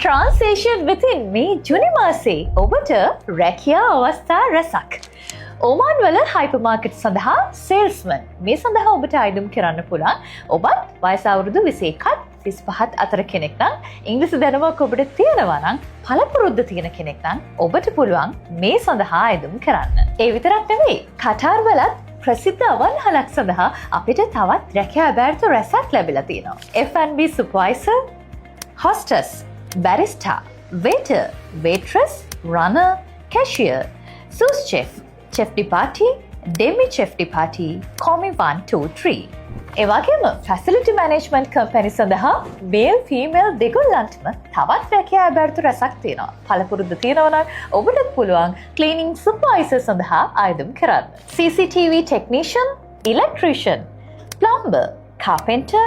Translation within මේ ජුනි මාසේ ඔබට රැකියා අවස්ථා රැසක්. ඕමාන් වල හයිපර් මාකට් සඳහා සේල්ස්මන් මේ සඳහා ඔබට අයිදුම් කරන්න පුළුවන්. ඔබත් වයස අවුරුදු 21ත් 35ත් අතර කෙනෙක් නම් ඉංග්‍රීසි දැනුමක් ඔබට තියෙනවා නම් පළපුරුද්ද තියෙන කෙනෙක් නම් ඔබට පුළුවන් මේ සඳහා අයිදුම් කරන්න. ඒ විතරක් නෙවෙයි කටාර් වලත් ප්‍රසිද්ධ අවන්හලක් සඳහා අපිට තවත් රැකියා අභ්‍යර්ථ රැසක් ලැබිලා තියෙනවා. F&B supervisor, hostess, barista, waiter, waitress, runner, cashier, sous chef, chef de partie, demi chef de partie, commis 1, 2, 3. ඒ වගේම facility management company සඳහා male female දෙගොල්ලන්ටම තවත් රැකියා අභ්‍යර්ථ රැසක් තියෙනවා. පළපුරුද්ද තියෙනවා නම් ඔබට පුළුවන් cleaning supervisor සඳහා ආයුධම් කරන්න. CCTV technician, electrician, plumber, carpenter,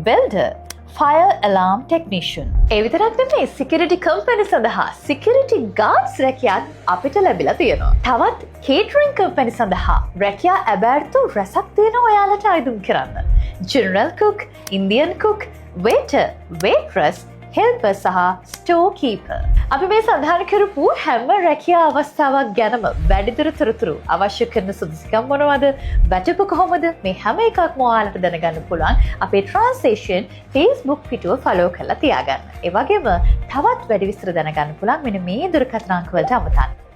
welder, fire alarm technician. ඒ විතරක් නෙමෙයි security company සඳහා security guards රැකියාත් අපිට ලැබිලා තියෙනවා. තවත් catering company සඳහා රැකියා අභ්‍යර්ථ රැසක් තියෙනවා ඔයාලට ආයුධම් කරන්න. General cook, Indian cook, waiter, waitress, helper සහ store keeper. අපි මේ සඳහන් කරපු හැම රැකියා අවස්ථාවක් ගැනම වැඩිදුර තොරතුරු අවශ්‍ය කරන සුදුසුකම් මොනවද? වැටුප කොහොමද? මේ හැම එකක්ම ඔයාලට දැනගන්න පුළුවන් අපේ Translation Facebook පිටුව follow කරලා තියාගන්න. ඒ වගේම තවත් වැඩි විස්තර දැනගන්න පුළුවන් මෙන්න මේ දුරකථන අංක වලට අමතන්න.